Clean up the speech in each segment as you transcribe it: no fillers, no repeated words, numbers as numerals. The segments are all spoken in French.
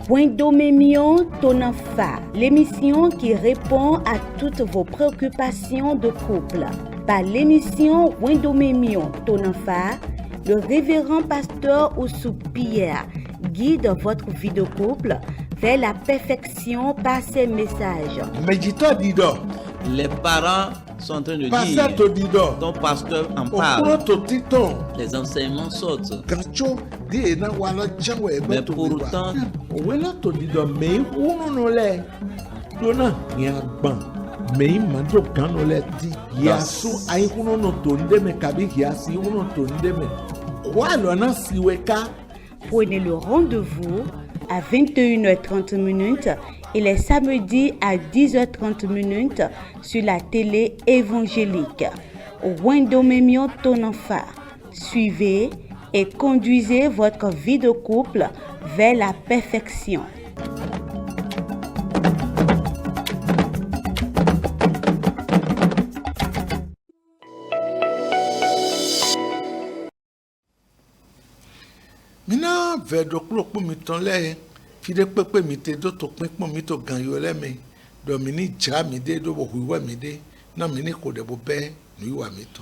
Wendomemion Tonanfa, l'émission qui répond à toutes vos préoccupations de couple. Par l'émission Wendomemion Tonanfa, le révérend pasteur Oussou Pierre guide votre vie de couple vers la perfection par ses messages. Les parents sont en train de dire, ton pasteur en parle, les enseignements sortent. Mais pourtant, prenez le rendez-vous à 21h30 et les samedis à 10h30 sur la télé évangélique. Wendomemion Tonanfa. Suivez et conduisez votre vie de couple vers la perfection. Mina vedo klokpo mi ton le fide pepe mi te do to pinpon mi to gan yo le mi do mi ni ja mi de do bo huwa mi de na mi ni ko de bo be nu wa mi to.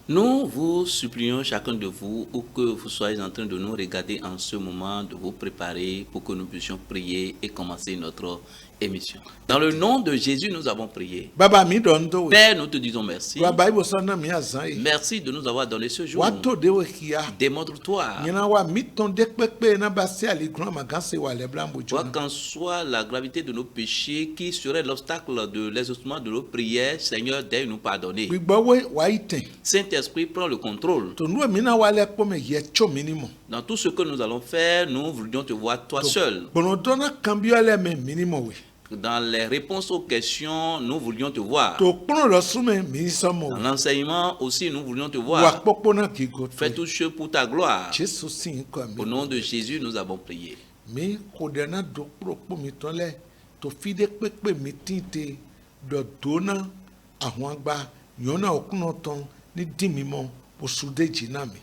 nous vous supplions chacun de vous, ou que vous soyez en train de nous regarder en ce moment, de vous préparer pour que nous puissions prier et commencer notre émission. Dans le nom de Jésus, nous avons prié. Baba mi don do we. Père, nous te disons merci. Baba ibo sana mi azan yi. Merci de nous avoir donné ce jour. Wa to de we kia. Démontre-toi. Nyina wa mi ton de pepe na ba se ali grand maganse wa le blambo jo. Quoi qu'en soit la gravité de nos péchés, qui serait l'obstacle de l'exaucement de nos prières, Seigneur, daigne nous pardonner. Gbigbo we wa iten. Saint-Esprit, prend le contrôle. To nu mi na wa le po me ye cho minimum. Dans tout ce que nous allons faire, nous voulions te voir toi seul. Bono dona cambio le me minimum we. Dans les réponses aux questions, nous voulions te voir. To pon lo sume mi somo. Dans l'enseignement aussi, nous voulions te Wa voir. popo na gigo. Fais tout ce pour ta gloire. Jesus sin ko mi. Au nom de Jésus, nous avons prié. Mi kodena do pro mi ton le to fide pepe mi tinte do dona ahun agba yona okuno ton ni dimi mo osude jina mi.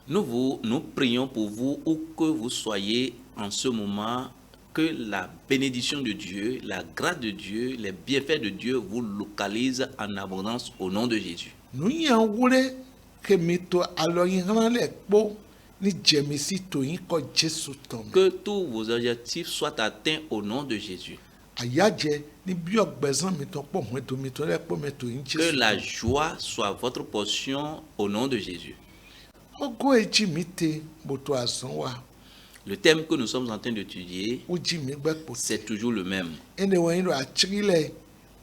Nous prions pour vous, où que vous soyez en ce moment, que la bénédiction de Dieu, la grâce de Dieu, les bienfaits de Dieu vous localisent en abondance au nom de Jésus. Nu yan wure ke mi to aloyin ran le po ni jemisi to yin ko Jesu ton. Que tous vos objectifs soient atteints au nom de Jésus. Ayaje ni bi ogbezan mi ton po mo to mi to le po me to yin Que Jesu. la joie soit votre portion au nom de Jésus. Ogo eji mi te boto asan wa. Le thème que nous sommes en train d'étudier, O ji mi gbe po. c'est toujours le même. Ene wo yin ro achirile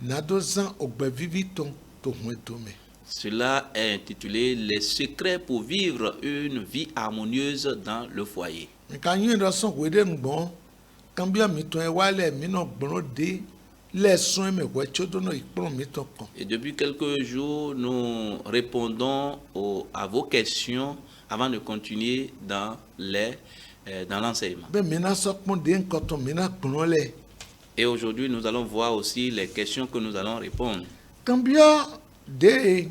na do zan ogbe vivi ton to hun to me. Cela est intitulé Les secrets pour vivre une vie harmonieuse dans le foyer. Nka yin do son wede ngbon cambio mi ton e wa le mi no gbon de le sun me we chodo no ipon mi ton kan. Et depuis quelques jours, nous répondons à vos questions avant de continuer dans l'enseignement. Be mi na so pon de nkan ton mi na gbon le. Et aujourd'hui, nous allons voir aussi les questions que nous allons répondre. Cambio de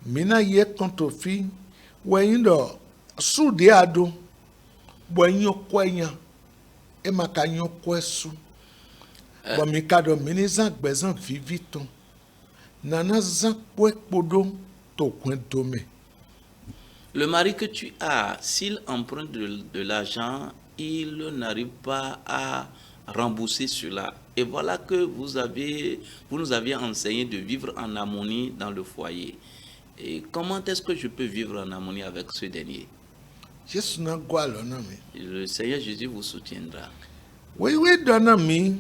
mina ye konto fi weyin do su de ado boyin kwenya e maka yon kwesu bo mi ka do mini zan gbezan vivi ton nana zan kwe podo to kwen do me. Le mari que tu as, s'il emprunte de l'argent, il n'arrive pas à rembourser cela. Et voilà que vous nous aviez enseigné de vivre en harmonie dans le foyer. Et comment est-ce que je peux vivre en harmonie avec ce dernier? Jesu na gwa lo na mi. Le Seigneur Jésus vous soutiendra. We do na mi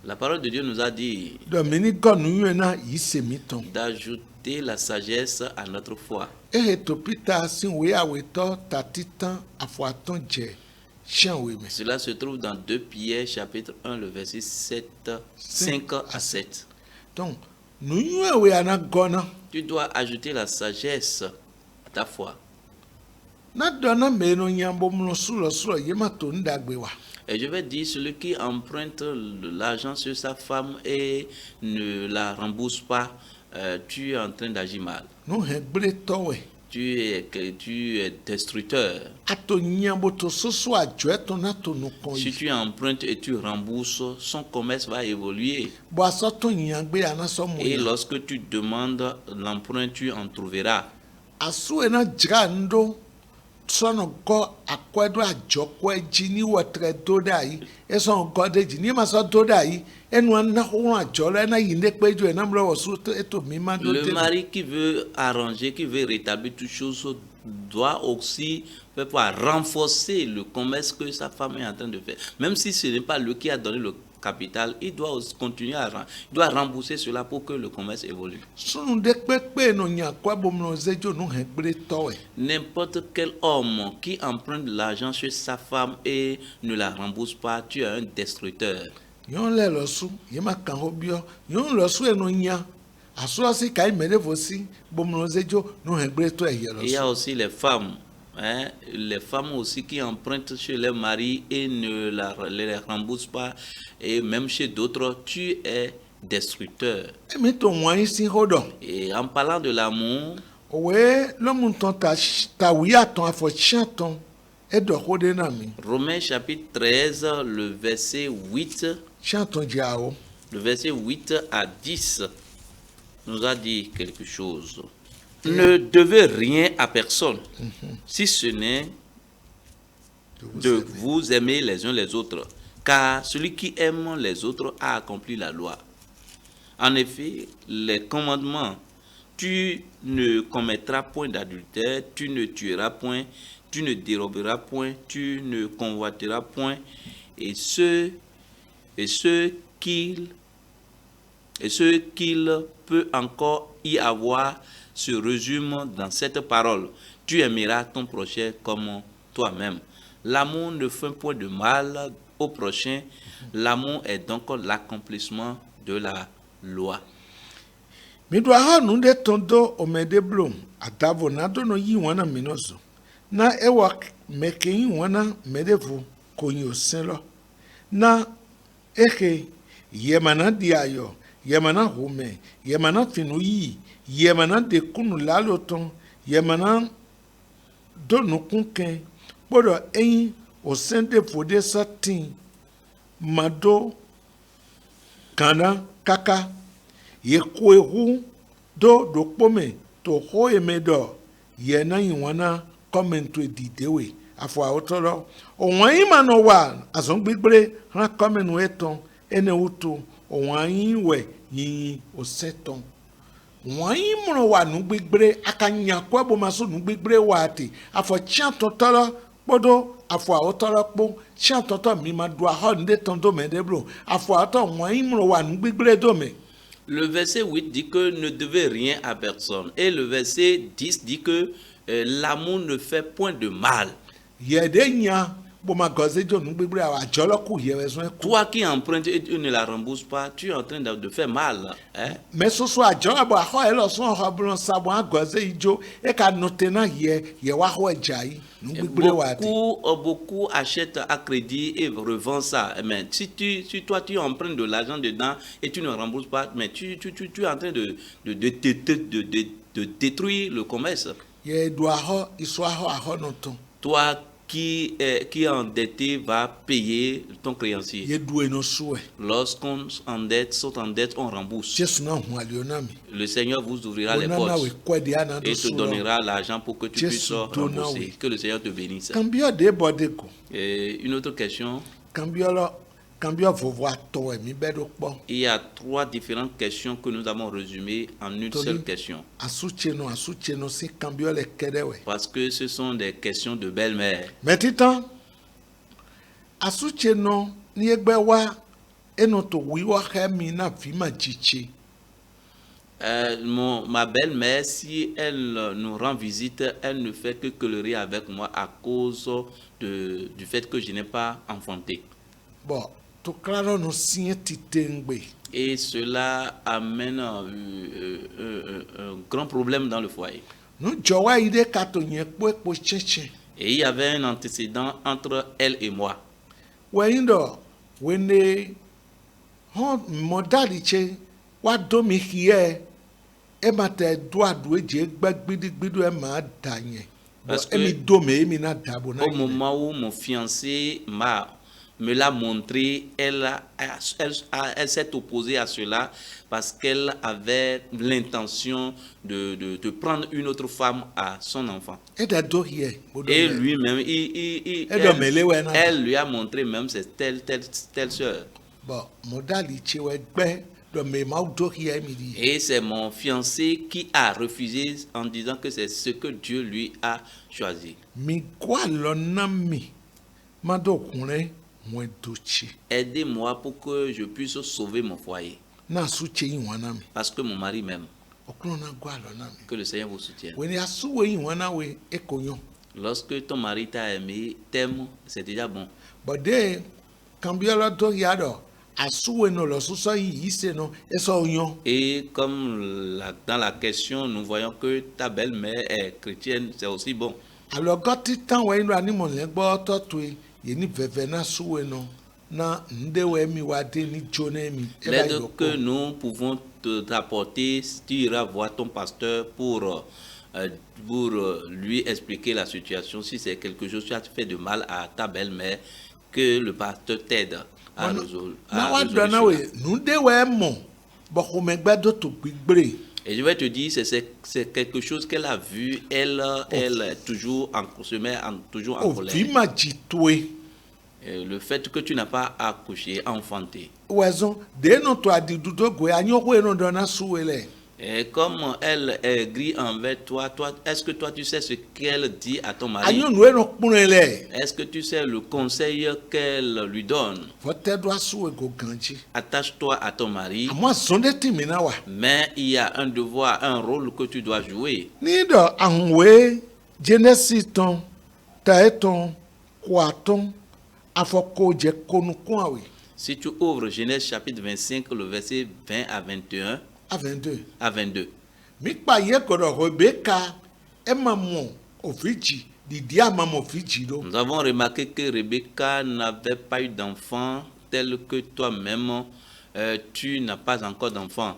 La parole de Dieu nous a dit do mini gonu yu na yi se mi ton. d'ajouter la sagesse à notre foi. E to pita sin we awe to tatitan afuaton je chan we me. Cela se trouve dans 2 Pierre chapitre 1, le verset 5 à 7. Donc nu yu we ana gona Tu dois ajouter la sagesse à ta foi. na do na me no nyambo mno sulo ye ma to ndagbe wa. Et je vais dire, celui qui emprunte l'argent sur sa femme et ne la rembourse pas, tu es en train d'agir mal. No he gbre to we tu es destructeur. ato nyamboto soso adjo eto na to no kon Si yi tu empruntes et tu rembourses, son commerce va évoluer. bo aso to nyagbe anaso mo Et ya lorsque tu demandes l'emprunt, tu en trouveras. aso ena dzra ndo sono go akwedo adjo ko eji ni wotre do dai eso go de ji ni ma so do dai enu na ho adjo le na yi ne peju e na mro wo so eto mi ma do Le te mari qui veut arranger, qui veut rétablir toutes choses, doit aussi renforcer le commerce que sa femme est en train de faire. Même si ce n'est pas lui qui a donné le capital, il doit aussi continuer il doit rembourser cela pour que le commerce évolue. sunu de pepe no nya kwa bomno zejo no hegbre towe N'importe quel homme qui emprunte de l'argent chez sa femme et ne la rembourse pas, tu es un destructeur. yon le lo su ye ma kan ho bio yon lo su eno nya aso asi kai mere vosi bomno zejo no hegbre to e ye lo Il y a su aussi les femmes. Hein, les femmes aussi qui empruntent chez leur mari et ne les remboursent pas. Et même chez d'autres, tu es destructeur. emi to wan si hodo Et en parlant de l'amour, owe lo mun ton ta wi aton afo chiaton edo hode na mi Romains chapitre 13, le verset 8, chiaton jao le verset 8 à 10 nous a dit quelque chose. Ne devez rien à personne, si ce n'est de vous aimer les uns les autres, car celui qui aime les autres a accompli la loi. En effet, les commandements, tu ne commettras point d'adultère, tu ne tueras point, tu ne déroberas point, tu ne convoiteras point, et ce qu'il peut encore y avoir se résume dans cette parole. Tu aimeras ton prochain comme toi-même. L'amour ne fait point de mal au prochain. L'amour est donc l'accomplissement de la loi. mi do ha nu de tondo omede blom adavo na do no yi wana minozo na ewa meke yi wana medevu konyi oselo na eke yemana diayo yemana home yemana finu yi yemana de kunu laloton yemana do no kunken bodo eyin osende fode satin mado kana kaka ye kwehu do kpome to ho emedo ye na yiwana comment edidewe afọ awotoro onwan yi ma no wa azon gbigbre ha comment eton ene uto onwan yi we yin oseton onwan yi mo wa nu gbigbre akanya kwa bo maso nu gbigbre wa ati afọ chia totoro podo afọ awotoro po chia toto mi ma do ha nde ton do me debro afọ ato onwan yi mo wa nu gbigbre do me. Le verset 8 dit que ne devez rien à personne. Et le verset 10 dit que l'amour ne fait point de mal. Toi qui empruntes et tu ne la rembourses pas, tu es en train de faire mal. Hein? Beaucoup achètent à crédit et revendent ça. Mais si toi tu empruntes de l'argent dedans et tu ne rembourses pas, mais tu es en train de détruire le commerce. Toi qui est endetté va payer ton créancier. Lorsqu'on saute en dette, on rembourse. Le Seigneur vous ouvrira les portes et te donnera l'argent pour que tu puisses rembourser. Que le Seigneur te bénisse. Et une autre question. Il y a 3 différentes questions que nous avons résumées en une seule question. Parce que ce sont des questions de belle-mère. Ma belle-mère, si elle nous rend visite, elle ne fait que colorer avec moi à cause du fait que je n'ai pas enfanté. Bon. Et cela amène un grand problème dans le foyer. Et il y avait un antécédent entre elle et moi. ema te do adu edze gbe gbidigbidu ema da nye. Parce que Emi do me emi na dabo na au yine. moment où mon fiancé me l'a montré, elle s'est opposée à cela parce qu'elle avait l'intention de prendre une autre femme à son enfant. Eda do hie. Et lui-même, elle lui a montré même c'est telle sœur. Bon, modali chewe gbe do me ma do hie emi di. Et c'est mon fiancé qui a refusé en disant que c'est ce que Dieu lui a choisi. Mi kwa lo na mi. Ma do kunre mo do chi. Aidez-moi pour que je puisse sauver mon foyer. Na su che yin wana mi. Parce que mon mari m'aime. Okun na gwa lo na mi. Que le Seigneur vous soutienne. We ni asu we yin wana we ekonyo. Lorsque ton mari t'a aimé, t'aime, c'est déjà bon. Bode kambiola do yado asu we no lo suso yi se no eso onyo. Et comme dans la question, nous voyons que ta belle-mère est chrétienne, c'est aussi bon. Alors goti tan we ndo ani mo le gbo to to ye ni veve na su we no na ndewe mi wa de ni jone mi. L'aide que nous pouvons t'apporter, tu iras voir ton pasteur pour lui expliquer la situation. Si c'est quelque chose qui a fait de mal à ta belle-mère, que le pasteur t'aide à résoudre. Et je vais te dire, c'est quelque chose qu'elle a vu. Elle toujours se met toujours en colère. Et le fait que tu n'as pas accouché, enfanté. Et comme elle est grise envers toi, est-ce que toi tu sais ce qu'elle dit à ton mari? Est-ce que tu sais le conseil qu'elle lui donne? Attache-toi à ton mari. Mais il y a un devoir, un rôle que tu dois jouer. Si tu ouvres Genèse chapitre 25, le verset 20 à 21, à 22. Nous avons remarqué que Rebecca n'avait pas eu d'enfant tel que toi-même, tu n'as pas encore d'enfant.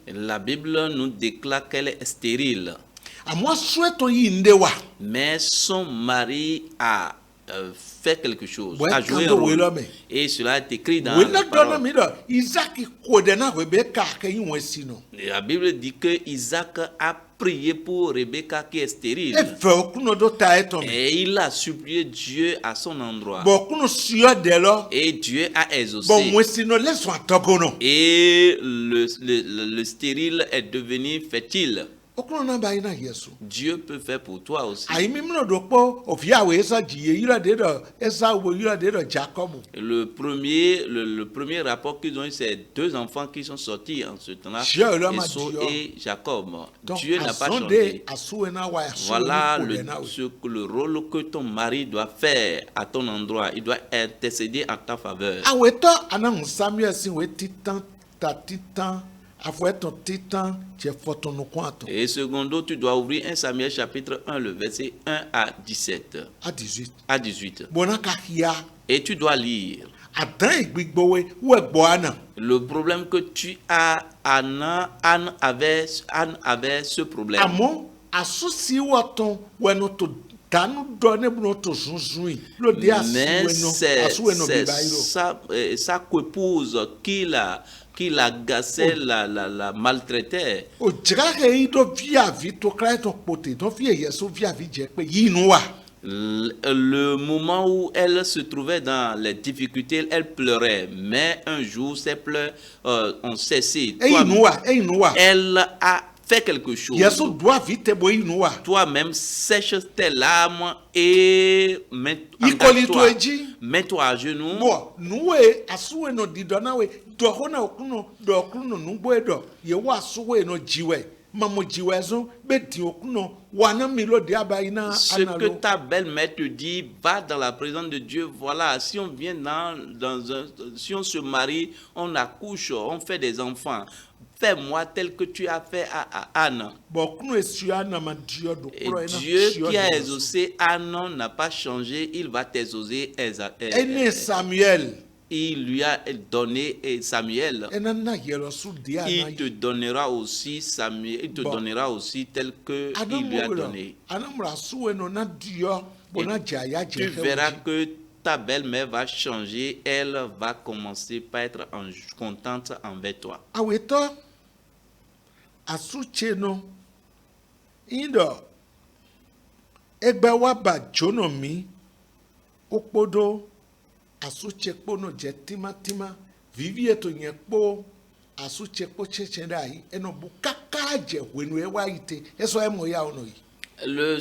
La Bible nous déclare qu'elle est stérile. Mais son mari a fait quelque chose, a joué un rôle. Et cela est écrit dans la parole. Et la Bible dit que Isaac a prié pour Rebecca qui est stérile. Et il a supplié Dieu à son endroit. Et Dieu a exaucé. Et le stérile est devenu fertile. Dieu peut faire pour toi aussi. Le premier rapport qu'ils ont eu, c'est 2 enfants qui sont sortis en ce temps-là, Esau et Jacob. Dieu n'a pas changé. Voilà le rôle que ton mari doit faire à ton endroit. Il doit intercéder en ta faveur. Et secondo, tu dois ouvrir 1 Samuel chapitre 1, le verset 1 à 17. À 18. Et tu dois lire. Le problème que tu as, Anne avait ce problème. Mais c'est sa coépouse qui l'agaçait, la maltraitait. Le moment où elle se trouvait dans les difficultés, elle pleurait. Mais un jour, ses pleurs ont cessé. Elle a fait quelque chose. Toi-même, sèche tes larmes et mets-toi à genoux. Ce que ta belle-mère te dit, va dans la présence de Dieu. Voilà, si on vient si on se marie, on accouche, on fait des enfants. Fais-moi tel que tu as fait à Anne. Et Dieu qui a exaucé Anne n'a pas changé, il va t'exaucer. il lui a donné Samuel. enana yɛlɔ su di Il te donnera aussi Samuel, il te Bon. donnera aussi tel que il lui a donné. anamura suwe no na diɔ bona jaya Tu verras que ta belle-mère va changer, elle va commencer par être contente envers toi. awetɔ asutse no indɔ egbe wa ba dzono mi okpodo asutse kpo no dze timatima vivi eto nye kpo asutse kpo tsetse ɖe ayi eno bu kaka dze wenu ewa yi te esɔ emo ya wono yi. La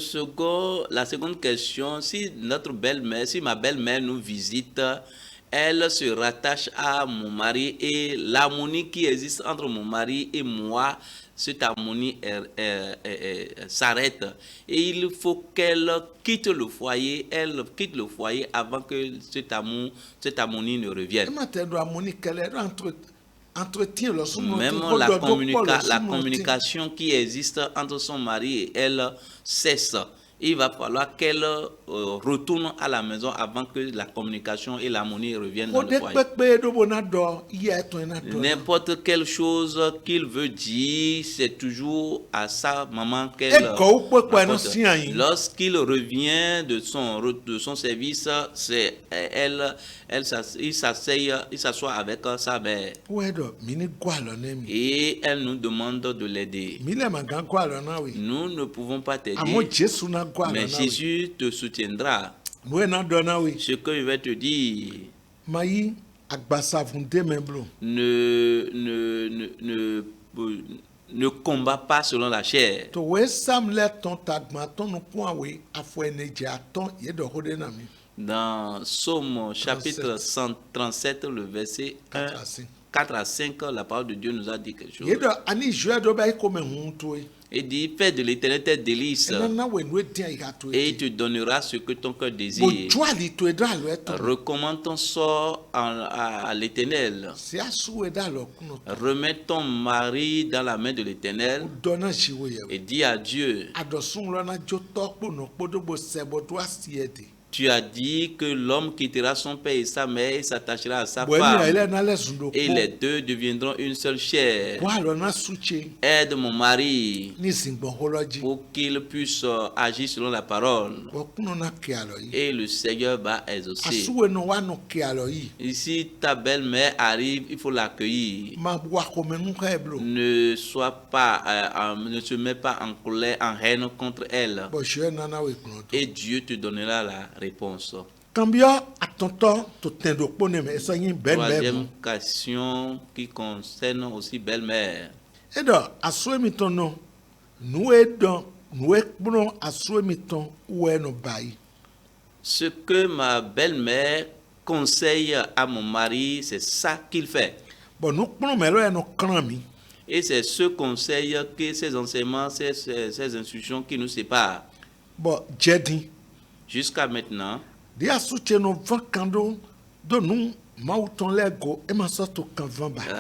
seconde question, si notre belle-mère, si ma belle-mère nous visite, elle se rattache à mon mari et l'harmonie qui existe entre mon mari et moi, cette harmonie s'arrête. Et il faut qu'elle quitte le foyer, elle quitte le foyer avant que cette harmonie ne revienne. ema te do amoni kele do entretien le sumo Même la communication qui existe entre son mari et elle cesse. Il va falloir qu'elle retourne à la maison avant que la communication et l'harmonie reviennent dans le foyer. N'importe quelle chose qu'il veut dire, c'est toujours à sa maman qu'elle rapporte. Lorsqu'il revient de son service, c'est il s'assoit avec sa mère. Et elle nous demande de l'aider. Nous ne pouvons pas t'aider. Mais Jésus te soutiendra. Ce que je vais te dire, ne combat pas selon la chair. Dans Psaume chapitre 137, le verset 4 à 5, la parole de Dieu nous a dit quelque chose. Il dit, fais de l'Éternel tes délices et il te donnera ce que ton cœur désire. Recommande ton sort à l'Éternel. Remets ton mari dans la main de l'Éternel et dis à Dieu. Tu as dit que l'homme quittera son père et sa mère et s'attachera à sa femme. Et les deux deviendront une seule chair. Aide mon mari pour qu'il puisse agir selon la parole. Et le Seigneur va exaucer. Ici, ta belle-mère arrive, il faut l'accueillir. Ne se mets pas en colère, en haine contre elle. Et Dieu te donnera la réponse. Troisième question qui concerne aussi belle-mère. Ce que ma belle-mère conseille à mon mari, c'est ça qu'il fait. Et c'est ce conseil, que ces enseignements, ces instructions qui nous séparent. Jusqu'à maintenant, la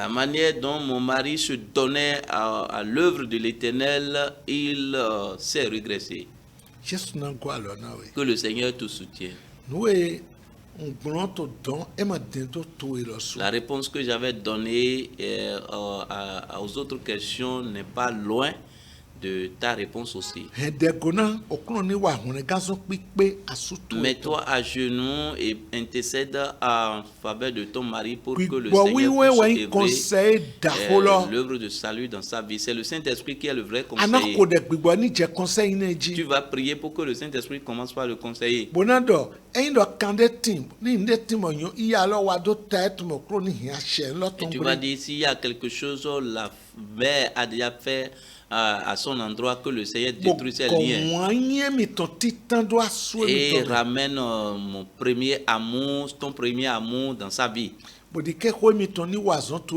manière dont mon mari se donnait à l'œuvre de l'Éternel, il s'est régressé. Que le Seigneur te soutienne. La réponse que j'avais donnée aux autres questions n'est pas loin de ta réponse aussi. Mets-toi à genoux et intercède en faveur de ton mari pour que le Seigneur puisse œuvrer l'œuvre de salut dans sa vie. C'est le Saint-Esprit qui est le vrai conseiller. Tu vas prier pour que le Saint-Esprit commence par le conseiller. Et tu vas dire s'il y a quelque chose, la mère a déjà fait à son endroit, que le Seigneur détruit ses liens et ramène mon premier amour, ton premier amour dans sa vie.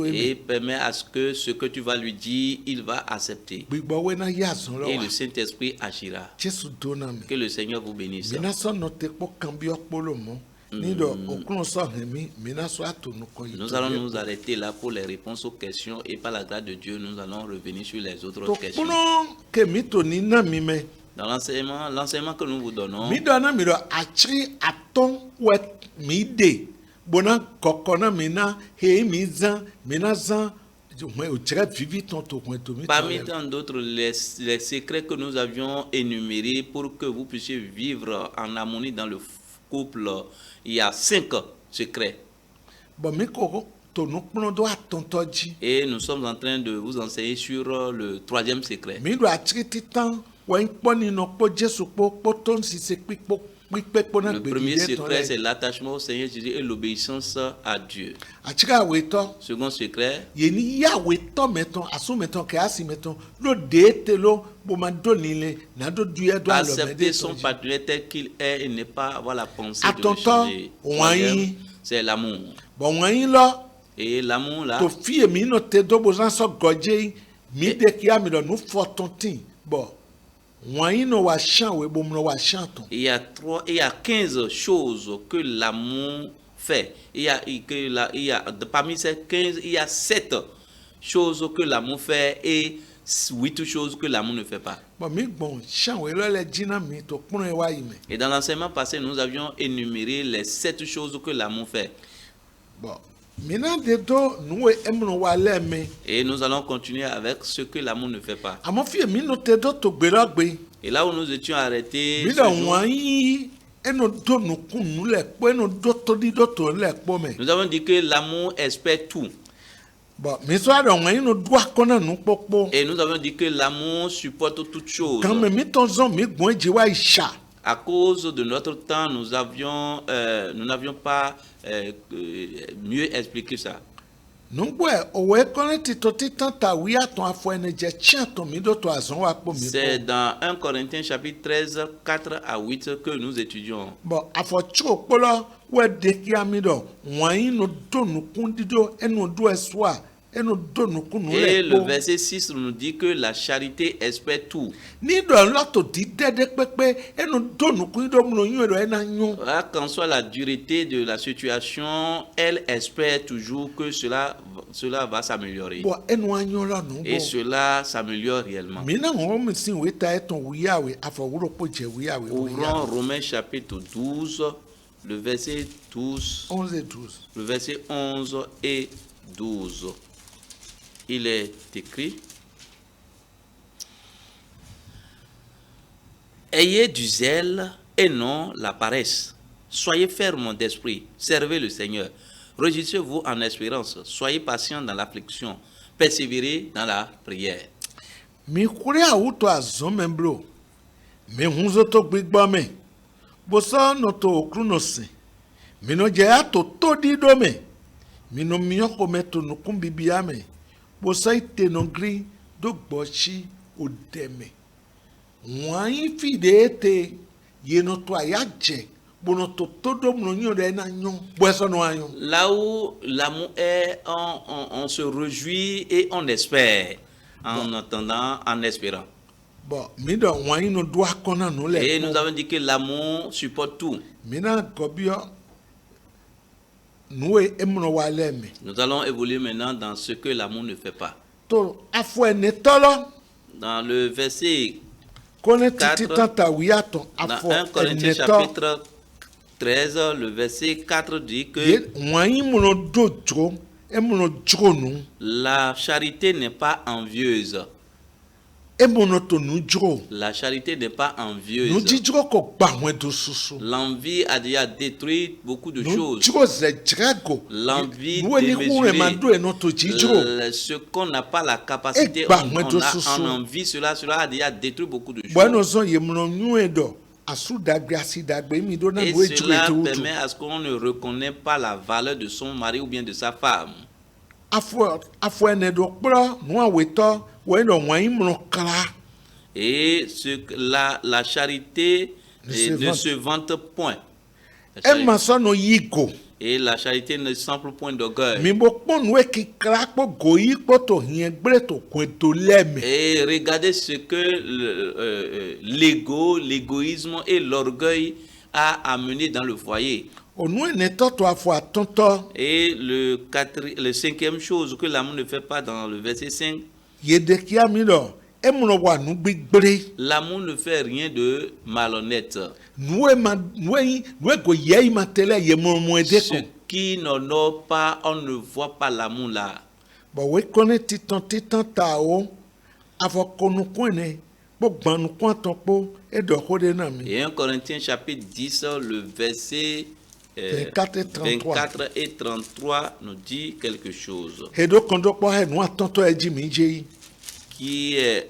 Et permet à ce que tu vas lui dire, il va accepter. Et le Saint-Esprit agira. Que le Seigneur vous bénisse. Nous allons nous arrêter là pour les réponses aux questions et par la grâce de Dieu, nous allons revenir sur les autres questions. Dans l'enseignement que nous vous donnons, bona kokona mina he mizan mina zan o tire vivi tonto kwento mi. Parmi tant d'autres, les secrets que nous avions énumérés pour que vous puissiez vivre en harmonie dans le couple, il y a 5 secrets. Bon mi ko to no kpno do atonto ji. Et nous sommes en train de vous enseigner sur le 3e secret. Mi do atriti tan wa nponi no po Jesu po ton si se pipo. Le premier secret, c'est l'attachement au Seigneur Jésus et l'obéissance à Dieu. Second secret, accepter son partenaire tel qu'il est et ne pas avoir la pensée de le changer. C'est l'amour. Et l'amour là, il y a 15 choses que l'amour fait. Parmi ces 15, il y a 7 choses que l'amour fait et 8 choses que l'amour ne fait pas. Et dans l'enseignement passé, nous avions énuméré les 7 choses que l'amour fait. Et nous allons continuer avec ce que l'amour ne fait pas. Et là où nous étions arrêtés, nous avons dit que l'amour espère tout. Et nous avons dit que l'amour supporte toutes choses. À cause de notre temps, nous n'avions pas mieux expliqué ça. C'est dans 1 Corinthiens chapitre 13, 4 à 8 que nous étudions. Et le verset 6 nous dit que la charité espère tout. Qu'en soit la dureté de la situation, elle espère toujours que cela va s'améliorer. Et cela s'améliore réellement. Ouvrons Romains chapitre 12, le verset 12. Le verset 11 et 12. Il est écrit: ayez du zèle et non la paresse. Soyez fermes d'esprit, servez le Seigneur. Réjouissez-vous en espérance, soyez patients dans l'affliction, persévérez dans la prière. Mi kure auto azomembro. Me hunzoto gbigbame. Boso no to okrunosi. Mi no je ato to didome. Mi no miyoko meto no kumbibiame. Bosa ite no gri do gbochi odeme. Wan fidete ye no to ayaje. Là où l'amour est, on se réjouit et on espère en attendant, en espérant. Et nous avons dit que l'amour supporte tout. Nous allons évoluer maintenant dans ce que l'amour ne fait pas. Dans le verset 4, dans 1 Corinthiens chapitre 13, le verset 4 dit que la charité n'est pas envieuse. La charité n'est pas envieuse. L'envie a déjà détruit beaucoup de choses. L'envie de ce qu'on n'a pas la capacité, on a en envie, cela a déjà détruit beaucoup de choses. Et cela permet à ce qu'on ne reconnaît pas la valeur de son mari ou bien de sa femme. Et la charité ne se vante point. Et la charité ne semble point d'orgueil. Et regardez ce que l'égoïsme et l'orgueil a amené dans le foyer. Et le cinquième chose que l'amour ne fait pas dans le verset 5. L'amour ne fait rien de malhonnête. Ce qui n'honore pas, on ne voit pas l'amour là. Bon, oui, connaît titan tao, avant qu'on nous connaît, pour ban nous po et de rodénami. Et 1 Corinthiens chapitre 10, le verset 24 et 33 nous dit quelque chose Et donc, on doit pas nous attendre à Jimmy J. qui est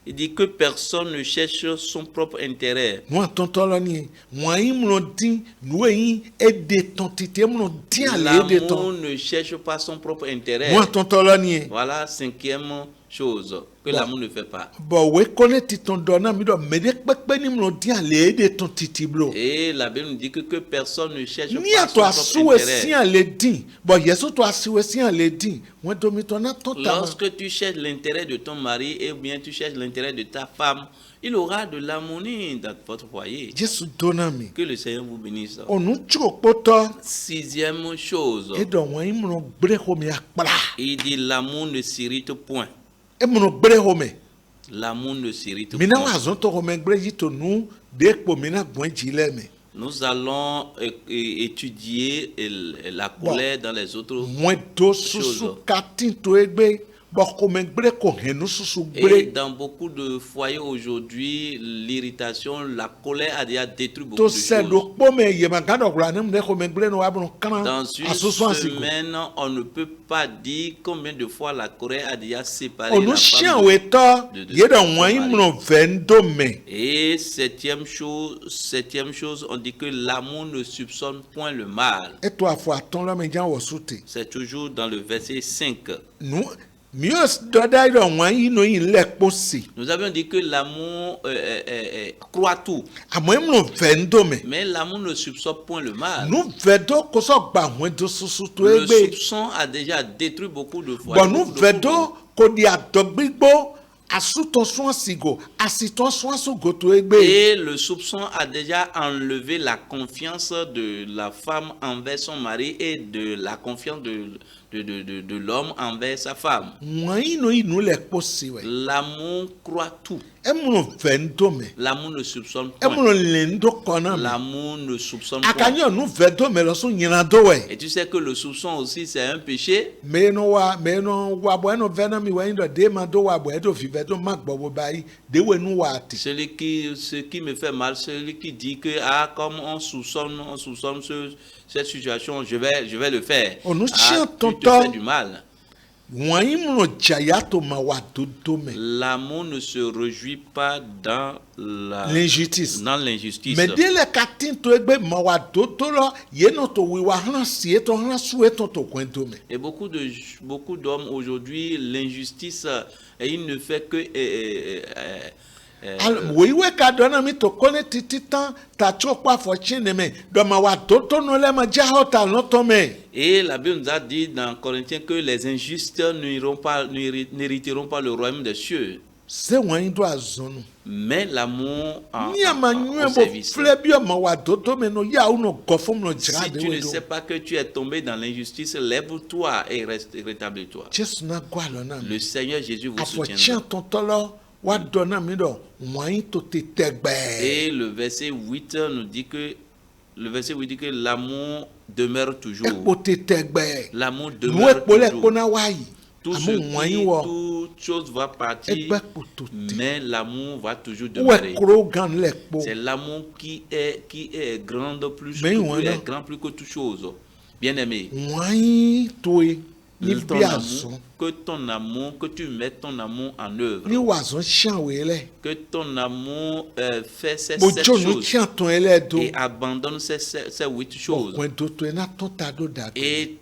il dit que personne ne cherche son propre intérêt. Nous attendons là ni, moi il me dit, nous y aider ton tité, me dit aller aider ton. L'amour ne cherche pas son propre intérêt. Nous attendons là ni. Voilà, 5e chose que l'amour ne fait pas. Bon, oui, connaît ton donnant, mais dès que ni me dit aller aider ton titi blo. Et la Bible nous dit que personne ne cherche Ni à pas toi son propre souhait si intérêt. à l'édit. Bon, yes, toi souhait si à l'édit. Moi, domi ton attend. Lorsque tu cherches l'intérêt de ton mari et bien tu cherches l'intérêt de ta femme, il aura de l'harmonie dans votre foyer. Jésus donnami. Que le Seigneur vous bénisse. On nous tue poto. 6e chose, Et donc, moi, il me brehome akpala. il dit l'amour ne s'irrite point. Et me brehome. L'amour ne s'irrite Mina point. wa zonto home brejito nous, dès que mina gwen jileme. Nous allons étudier la colère dans les autres. Moins do susu katin to egbe. Bon, comme bre ko henu susu Et bre. dans beaucoup de foyers aujourd'hui, l'irritation, la colère a déjà détruit beaucoup To de se choses. do pome ye magado granem ne ko bre no abon kana. Dans une Asusu asiko. semaine, on ne peut pas dire combien de fois la colère a déjà séparé Onu la chien femme. weto. de Ye da son wan mari. imno vendo me. Et septième chose, on dit que l'amour ne soupçonne point le mal. Et toi fois ton la me jan wo sute. C'est toujours dans le verset 5. Nous mieux dodai do wan ino yin lek posi. Nous avions dit que l'amour croit tout. Amo imno vendo me. Mais l'amour ne soupçonne point le mal. Nous vedo ko so gba wen do susu to Le egbe. soupçon a déjà détruit beaucoup de fois. Bon nous vedo ko di adogbigbo asuton soin sigo, asiton soin so goto egbe. Et le soupçon a déjà enlevé la confiance de la femme envers son mari et de la confiance de l'homme envers sa femme. Wan ino inu lek posi we. L'amour croit tout. Emno vendo me. L'amour ne soupçonne point. Emno lendo kona me. L'amour ne soupçonne point. Akanyo nu vedo me lo so nyina do we. Et tu sais que le soupçon aussi c'est un péché. Me no wa bueno vena mi wa indo de ma do wa bo edo fi vedo magbo bo bai de we nu wa ti. Ce qui me fait mal, celui qui dit que comme on soupçonne cette situation, je vais le faire. On nous Ah, chante tu te tonton. fais du mal. Wan imno jayato ma wa do me. L'amour ne se réjouit pas dans L'injustice. l'injustice. Mais dès le katin to egbe ma wa do lo ye no to wi wa hran si eto hran su eto to kwento me. Et beaucoup d'hommes aujourd'hui, l'injustice, il ne fait que Wewe ka dona mi to kone tititan ta chokwa fo chine me do ma wa do no le ma jahota no to me. et la Bible nous a dit dans Corinthiens que les injustes n'hériteront pas le royaume des cieux. Se wan do azonu. Mais l'amour Ni ama nyue en bo service. flebio ma wa do me no ya uno gofom no jira Si de tu ne we do. sais pas que tu es tombé dans l'injustice, lève-toi et rétablis-toi. Jesu na gwa lo na. Le Seigneur Jésus vous Afo soutiendra. chian ton tolo wa do na mi do wan to te tegbe. Et le verset 8 nous dit que l'amour demeure toujours. Ekpo te tegbe. L'amour Nu demeure ekpo le toujours. ko na wa yi. Tout toute chose va partir, Egbe po to te. mais l'amour va toujours Ou demeurer. ekro gan le ekpo. C'est l'amour qui est grand plus Mais que ouais, plus, non. est grand plus que toute chose. Bien aimé, Wan to e ni ton bi amour, azon. que tu mettes ton amour en œuvre, Ni wazon chian we le. que ton amour fait ces Bo 7 jo nu choses chian ton ele do. et abandonne ces 8 choses. Kwen do to e na ton ta do da. Et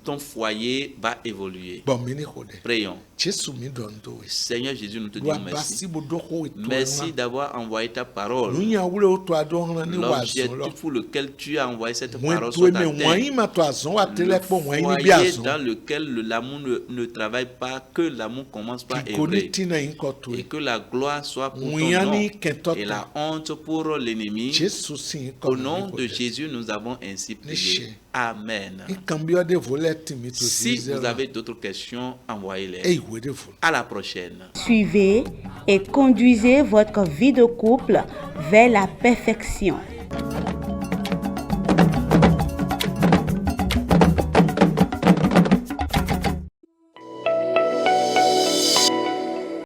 ton foyer va évoluer. Bon mini hode. Prions. Jesu mi don do we. Seigneur Jésus, nous te Do disons merci. abasi bo do ho e to. Merci d'avoir envoyé ta parole. Nu nya wule o to ado hran ni wazon lo. L'objectif pour lequel tu as envoyé cette Mwen parole to sur e ta me wan yi terre. ma to azon wa tele Le po wan yi ni bi foyer azon. dans lequel l'amour ne travaille pas, que l'amour commence par Ki ko ni œuvrer. tina yin ko to Et e. que la gloire soit pour ton Mwen nom ni kento et ta. la honte pour l'ennemi. Jesu si yin ko. Au nom de Jésus, nous avons ainsi prié. Niché. Amen. I cambio de volet mi to Si dizer. vous avez d'autres questions, envoyez-les. E we de vol. À la prochaine. Suivez et conduisez votre vie de couple vers la perfection.